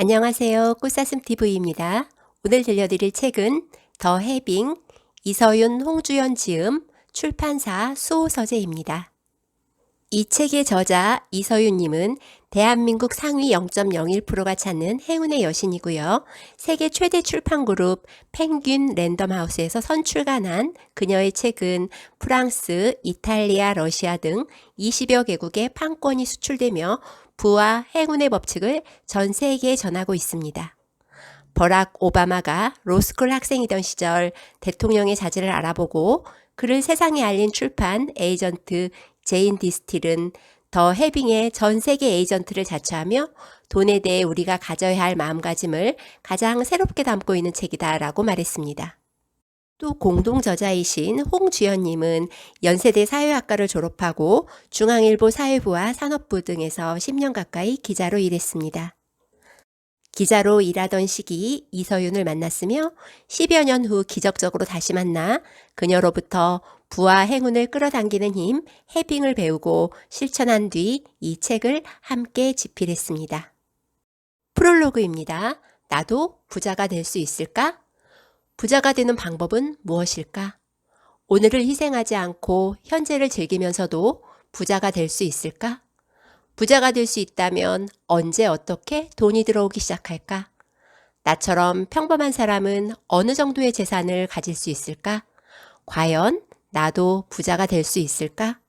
안녕하세요. 꽃사슴TV입니다. 오늘 들려드릴 책은 더 해빙, 이서윤, 홍주연 지음, 출판사 수호서재입니다. 이 책의 저자 이서윤님은 대한민국 상위 0.01%가 찾는 행운의 여신이고요. 세계 최대 출판그룹 펭귄 랜덤하우스에서 선출간한 그녀의 책은 프랑스, 이탈리아, 러시아 등 20여 개국에 판권이 수출되며 부와 행운의 법칙을 전 세계에 전하고 있습니다. 버락 오바마가 로스쿨 학생이던 시절 대통령의 자질을 알아보고 그를 세상에 알린 출판 에이전트 제인 디스틸은 더 해빙의 전 세계 에이전트를 자처하며 돈에 대해 우리가 가져야 할 마음가짐을 가장 새롭게 담고 있는 책이다라고 말했습니다. 또 공동 저자이신 홍주연님은 연세대 사회학과를 졸업하고 중앙일보 사회부와 산업부 등에서 10년 가까이 기자로 일했습니다. 기자로 일하던 시기 이서윤을 만났으며 10여 년 후 기적적으로 다시 만나 그녀로부터 부와 행운을 끌어당기는 힘, 해빙을 배우고 실천한 뒤 이 책을 함께 집필했습니다. 프롤로그입니다. 나도 부자가 될 수 있을까? 부자가 되는 방법은 무엇일까? 오늘을 희생하지 않고 현재를 즐기면서도 부자가 될 수 있을까? 부자가 될 수 있다면 언제 어떻게 돈이 들어오기 시작할까? 나처럼 평범한 사람은 어느 정도의 재산을 가질 수 있을까? 과연 나도 부자가 될 수 있을까?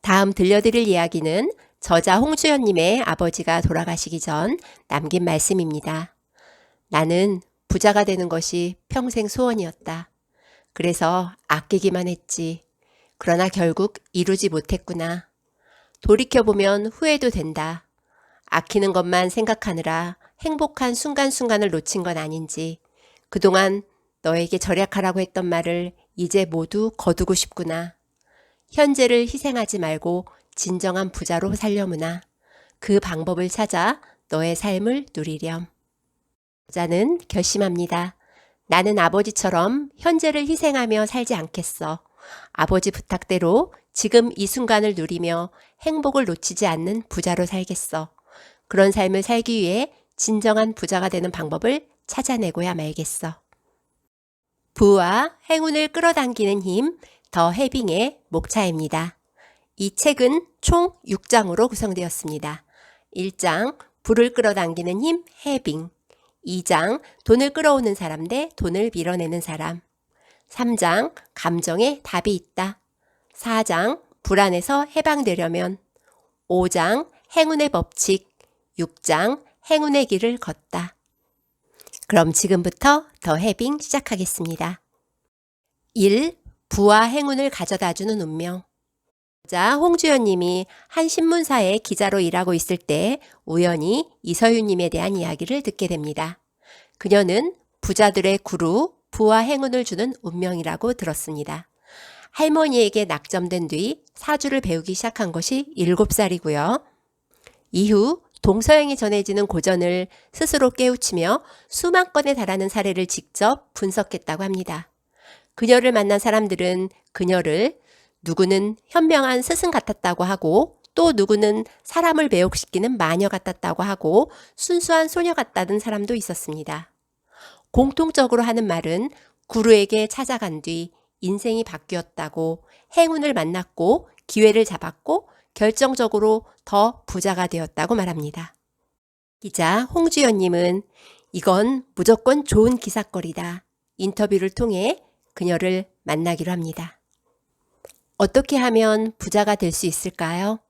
다음 들려드릴 이야기는 저자 홍주연님의 아버지가 돌아가시기 전 남긴 말씀입니다. 나는 부자가 되는 것이 평생 소원이었다. 그래서 아끼기만 했지. 그러나 결국 이루지 못했구나. 돌이켜보면 후회도 된다. 아끼는 것만 생각하느라 행복한 순간순간을 놓친 건 아닌지, 그동안 너에게 절약하라고 했던 말을 이제 모두 거두고 싶구나. 현재를 희생하지 말고 진정한 부자로 살려무나. 그 방법을 찾아 너의 삶을 누리렴. 저자는 결심합니다. 나는 아버지처럼 현재를 희생하며 살지 않겠어. 아버지 부탁대로 지금 이 순간을 누리며 행복을 놓치지 않는 부자로 살겠어. 그런 삶을 살기 위해 진정한 부자가 되는 방법을 찾아내고야 말겠어. 부와 행운을 끌어당기는 힘, 더 해빙의 목차입니다. 이 책은 총 6장으로 구성되었습니다. 1장, 부를 끌어당기는 힘, 해빙. 2장, 돈을 끌어오는 사람 대 돈을 밀어내는 사람. 3장, 감정에 답이 있다. 4장, 불안에서 해방되려면. 5장, 행운의 법칙. 6장, 행운의 길을 걷다. 그럼 지금부터 더 해빙 시작하겠습니다. 1. 부와 행운을 가져다주는 운명. 자, 홍주연님이 한 신문사에 기자로 일하고 있을 때 우연히 이서윤님에 대한 이야기를 듣게 됩니다. 그녀는 부자들의 구루, 부와 행운을 주는 운명이라고 들었습니다. 할머니에게 낙점된 뒤 사주를 배우기 시작한 것이 7살이고요. 이후 동서양에 전해지는 고전을 스스로 깨우치며 수만 건에 달하는 사례를 직접 분석했다고 합니다. 그녀를 만난 사람들은 그녀를 누구는 현명한 스승 같았다고 하고 또 누구는 사람을 매혹시키는 마녀 같았다고 하고 순수한 소녀 같다는 사람도 있었습니다. 공통적으로 하는 말은 구루에게 찾아간 뒤 인생이 바뀌었다고, 행운을 만났고 기회를 잡았고 결정적으로 더 부자가 되었다고 말합니다. 기자 홍주연님은 이건 무조건 좋은 기사거리다. 인터뷰를 통해 그녀를 만나기로 합니다. 어떻게 하면 부자가 될 수 있을까요?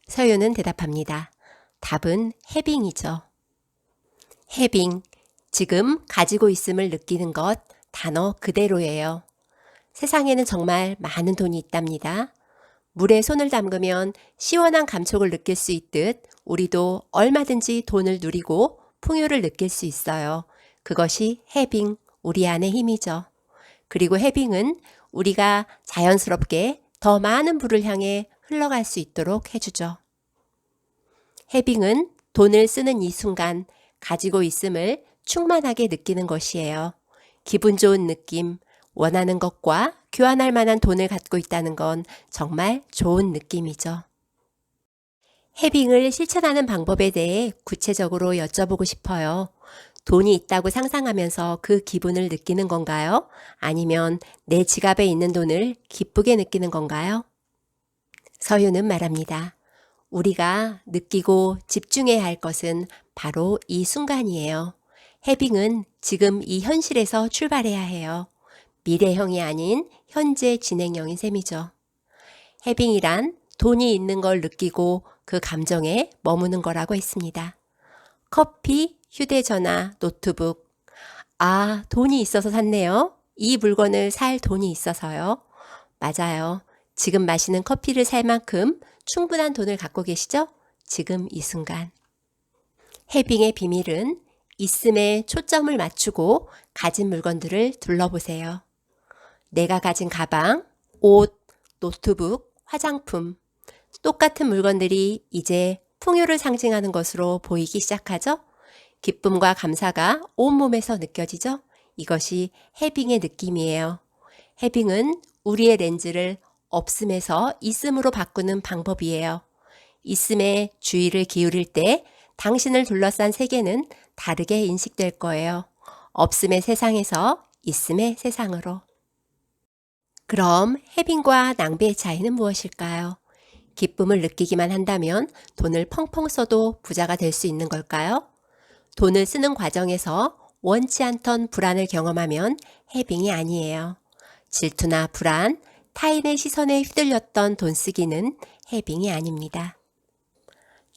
서윤은 대답합니다. 답은 해빙이죠. 해빙, 지금 가지고 있음을 느끼는 것, 단어 그대로예요. 세상에는 정말 많은 돈이 있답니다. 물에 손을 담그면 시원한 감촉을 느낄 수 있듯 우리도 얼마든지 돈을 누리고 풍요를 느낄 수 있어요. 그것이 해빙, 우리 안의 힘이죠. 그리고 해빙은 우리가 자연스럽게 더 많은 부를 향해 흘러갈 수 있도록 해주죠. 해빙은 돈을 쓰는 이 순간 가지고 있음을 충만하게 느끼는 것이에요. 기분 좋은 느낌, 원하는 것과 교환할 만한 돈을 갖고 있다는 건 정말 좋은 느낌이죠. 해빙을 실천하는 방법에 대해 구체적으로 여쭤보고 싶어요. 돈이 있다고 상상하면서 그 기분을 느끼는 건가요? 아니면 내 지갑에 있는 돈을 기쁘게 느끼는 건가요? 서유는 말합니다. 우리가 느끼고 집중해야 할 것은 바로 이 순간이에요. 해빙은 지금 이 현실에서 출발해야 해요. 미래형이 아닌 현재 진행형인 셈이죠. 해빙이란 돈이 있는 걸 느끼고 그 감정에 머무는 거라고 했습니다. 커피, 휴대전화, 노트북. 아, 돈이 있어서 샀네요. 이 물건을 살 돈이 있어서요. 맞아요. 지금 마시는 커피를 살 만큼 충분한 돈을 갖고 계시죠? 지금 이 순간. 해빙의 비밀은 있음에 초점을 맞추고 가진 물건들을 둘러보세요. 내가 가진 가방, 옷, 노트북, 화장품. 똑같은 물건들이 이제 풍요를 상징하는 것으로 보이기 시작하죠? 기쁨과 감사가 온몸에서 느껴지죠? 이것이 해빙의 느낌이에요. 해빙은 우리의 렌즈를 없음에서 있음으로 바꾸는 방법이에요. 있음에 주의를 기울일 때 당신을 둘러싼 세계는 다르게 인식될 거예요. 없음의 세상에서 있음의 세상으로. 그럼 해빙과 낭비의 차이는 무엇일까요? 기쁨을 느끼기만 한다면 돈을 펑펑 써도 부자가 될 수 있는 걸까요? 돈을 쓰는 과정에서 원치 않던 불안을 경험하면 해빙이 아니에요. 질투나 불안, 타인의 시선에 휘둘렸던 돈 쓰기는 해빙이 아닙니다.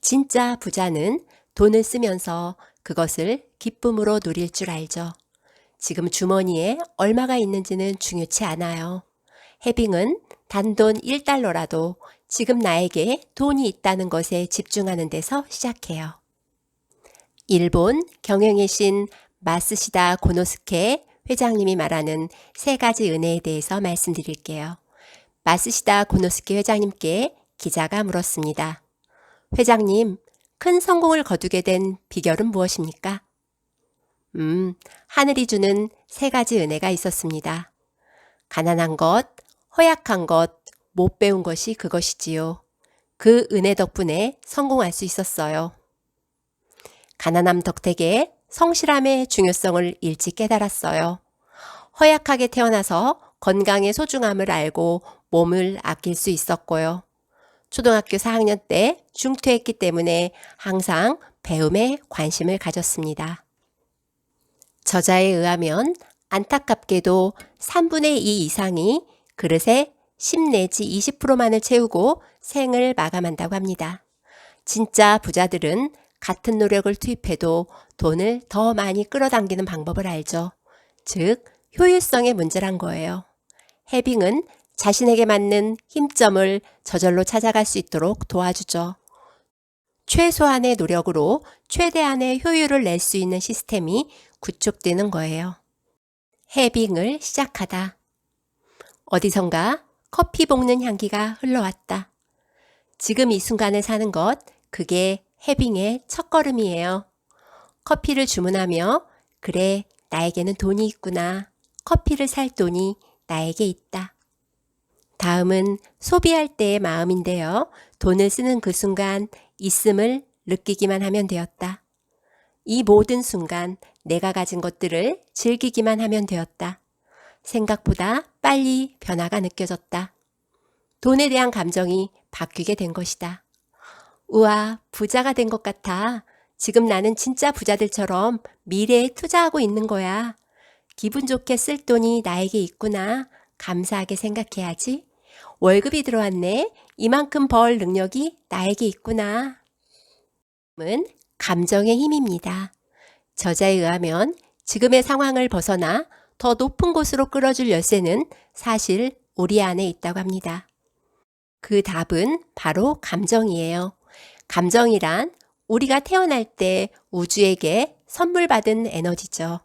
진짜 부자는 돈을 쓰면서 그것을 기쁨으로 누릴 줄 알죠. 지금 주머니에 얼마가 있는지는 중요치 않아요. 해빙은 단돈 1달러라도 지금 나에게 돈이 있다는 것에 집중하는 데서 시작해요. 일본 경영의 신 마쓰시다 고노스케 회장님이 말하는 3가지 은혜에 대해서 말씀드릴게요. 마쓰시다 고노스케 회장님께 기자가 물었습니다. 회장님, 큰 성공을 거두게 된 비결은 무엇입니까? 하늘이 주는 3가지 은혜가 있었습니다. 가난한 것, 허약한 것, 못 배운 것이 그것이지요. 그 은혜 덕분에 성공할 수 있었어요. 가난함 덕택에 성실함의 중요성을 일찍 깨달았어요. 허약하게 태어나서 건강의 소중함을 알고 몸을 아낄 수 있었고요. 초등학교 4학년 때 중퇴했기 때문에 항상 배움에 관심을 가졌습니다. 저자에 의하면 안타깝게도 3분의 2 이상이 그릇에 10 내지 20%만을 채우고 생을 마감한다고 합니다. 진짜 부자들은 같은 노력을 투입해도 돈을 더 많이 끌어당기는 방법을 알죠. 즉, 효율성의 문제란 거예요. 해빙은 자신에게 맞는 힘점을 저절로 찾아갈 수 있도록 도와주죠. 최소한의 노력으로 최대한의 효율을 낼 수 있는 시스템이 구축되는 거예요. 해빙을 시작하다. 어디선가 커피 볶는 향기가 흘러왔다. 지금 이 순간을 사는 것, 그게 해빙의 첫걸음이에요. 커피를 주문하며 그래, 나에게는 돈이 있구나. 커피를 살 돈이 나에게 있다. 다음은 소비할 때의 마음인데요. 돈을 쓰는 그 순간 있음을 느끼기만 하면 되었다. 이 모든 순간 내가 가진 것들을 즐기기만 하면 되었다. 생각보다 빨리 변화가 느껴졌다. 돈에 대한 감정이 바뀌게 된 것이다. 우와, 부자가 된 것 같아. 지금 나는 진짜 부자들처럼 미래에 투자하고 있는 거야. 기분 좋게 쓸 돈이 나에게 있구나. 감사하게 생각해야지. 월급이 들어왔네. 이만큼 벌 능력이 나에게 있구나. 은 감정의 힘입니다. 저자에 의하면 지금의 상황을 벗어나 더 높은 곳으로 끌어줄 열쇠는 사실 우리 안에 있다고 합니다. 그 답은 바로 감정이에요. 감정이란 우리가 태어날 때 우주에게 선물 받은 에너지죠.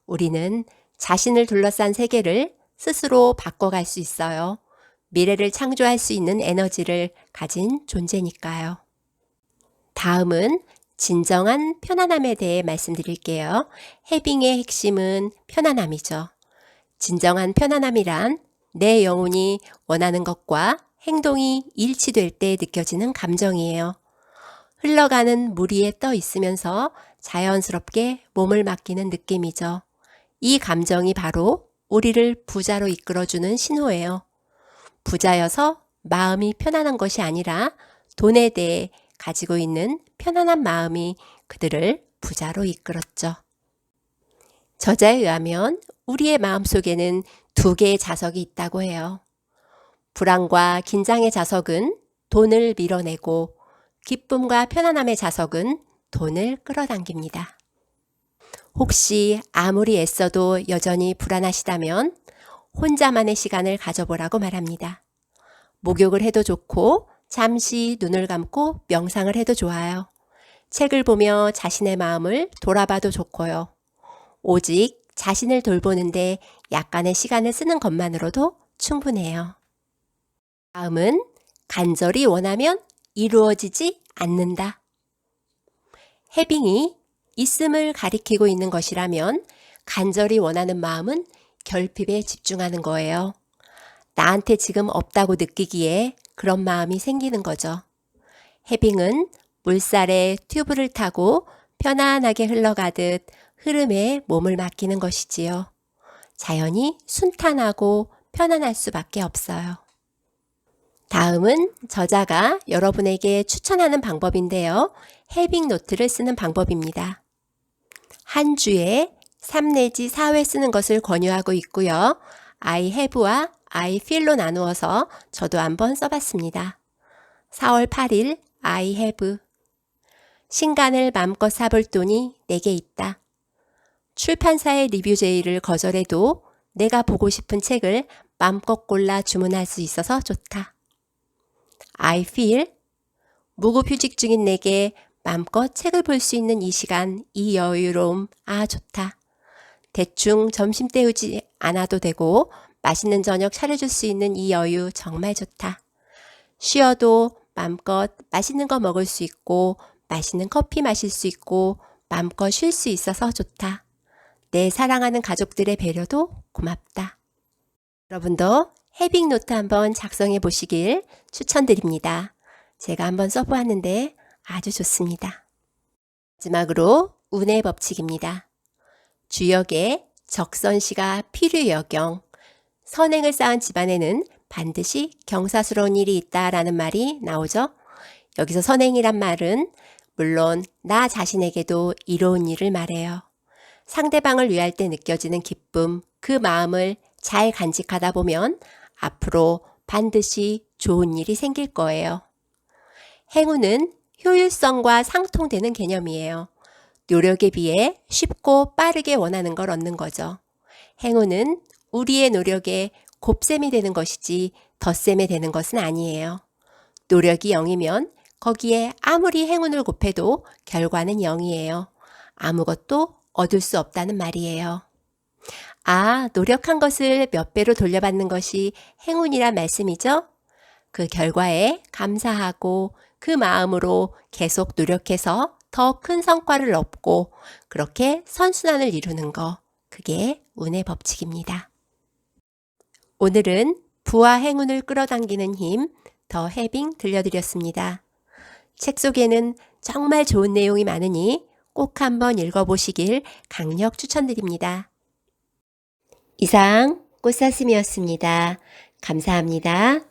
우리는 자신을 둘러싼 세계를 스스로 바꿔갈 수 있어요. 미래를 창조할 수 있는 에너지를 가진 존재니까요. 다음은 진정한 편안함에 대해 말씀드릴게요. 해빙의 핵심은 편안함이죠. 진정한 편안함이란 내 영혼이 원하는 것과 행동이 일치될 때 느껴지는 감정이에요. 흘러가는 물 위에 떠 있으면서 자연스럽게 몸을 맡기는 느낌이죠. 이 감정이 바로 우리를 부자로 이끌어주는 신호예요. 부자여서 마음이 편안한 것이 아니라 돈에 대해 가지고 있는 편안한 마음이 그들을 부자로 이끌었죠. 저자에 의하면 우리의 마음속에는 두 개의 자석이 있다고 해요. 불안과 긴장의 자석은 돈을 밀어내고 기쁨과 편안함의 자석은 돈을 끌어당깁니다. 혹시 아무리 애써도 여전히 불안하시다면 혼자만의 시간을 가져보라고 말합니다. 목욕을 해도 좋고 잠시 눈을 감고 명상을 해도 좋아요. 책을 보며 자신의 마음을 돌아봐도 좋고요. 오직 자신을 돌보는데 약간의 시간을 쓰는 것만으로도 충분해요. 다음은 간절히 원하면 이루어지지 않는다. 해빙이 있음을 가리키고 있는 것이라면 간절히 원하는 마음은 결핍에 집중하는 거예요. 나한테 지금 없다고 느끼기에 그런 마음이 생기는 거죠. 해빙은 물살에 튜브를 타고 편안하게 흘러가듯 흐름에 몸을 맡기는 것이지요. 자연히 순탄하고 편안할 수밖에 없어요. 다음은 저자가 여러분에게 추천하는 방법인데요. 해빙 노트를 쓰는 방법입니다. 한 주에 3 내지 4회 쓰는 것을 권유하고 있고요. I have와 I feel로 나누어서 저도 한번 써봤습니다. 4월 8일 I have. 신간을 맘껏 사볼 돈이 내게 있다. 출판사의 리뷰 제의를 거절해도 내가 보고 싶은 책을 맘껏 골라 주문할 수 있어서 좋다. I feel. 무급휴직 중인 내게 맘껏 책을 볼 수 있는 이 시간, 이 여유로움, 좋다. 대충 점심 때우지 않아도 되고 맛있는 저녁 차려줄 수 있는 이 여유 정말 좋다. 쉬어도 맘껏 맛있는 거 먹을 수 있고 맛있는 커피 마실 수 있고 맘껏 쉴 수 있어서 좋다. 내 사랑하는 가족들의 배려도 고맙다. 여러분도 해빙 노트 한번 작성해 보시길 추천드립니다. 제가 한번 써보았는데 아주 좋습니다. 마지막으로 운의 법칙입니다. 주역의 적선시가 필요여경. 선행을 쌓은 집안에는 반드시 경사스러운 일이 있다라는 말이 나오죠. 여기서 선행이란 말은 물론 나 자신에게도 이로운 일을 말해요. 상대방을 위할 때 느껴지는 기쁨, 그 마음을 잘 간직하다 보면 앞으로 반드시 좋은 일이 생길 거예요. 행운은 효율성과 상통되는 개념이에요. 노력에 비해 쉽고 빠르게 원하는 걸 얻는 거죠. 행운은 우리의 노력에 곱셈이 되는 것이지 덧셈이 되는 것은 아니에요. 노력이 0이면 거기에 아무리 행운을 곱해도 결과는 0이에요. 아무것도 얻을 수 없다는 말이에요. 노력한 것을 몇 배로 돌려받는 것이 행운이란 말씀이죠? 그 결과에 감사하고 그 마음으로 계속 노력해서 더 큰 성과를 얻고 그렇게 선순환을 이루는 거, 그게 운의 법칙입니다. 오늘은 부와 행운을 끌어당기는 힘, 더 해빙 들려드렸습니다. 책 속에는 정말 좋은 내용이 많으니 꼭 한번 읽어보시길 강력 추천드립니다. 이상 꽃사슴이었습니다. 감사합니다.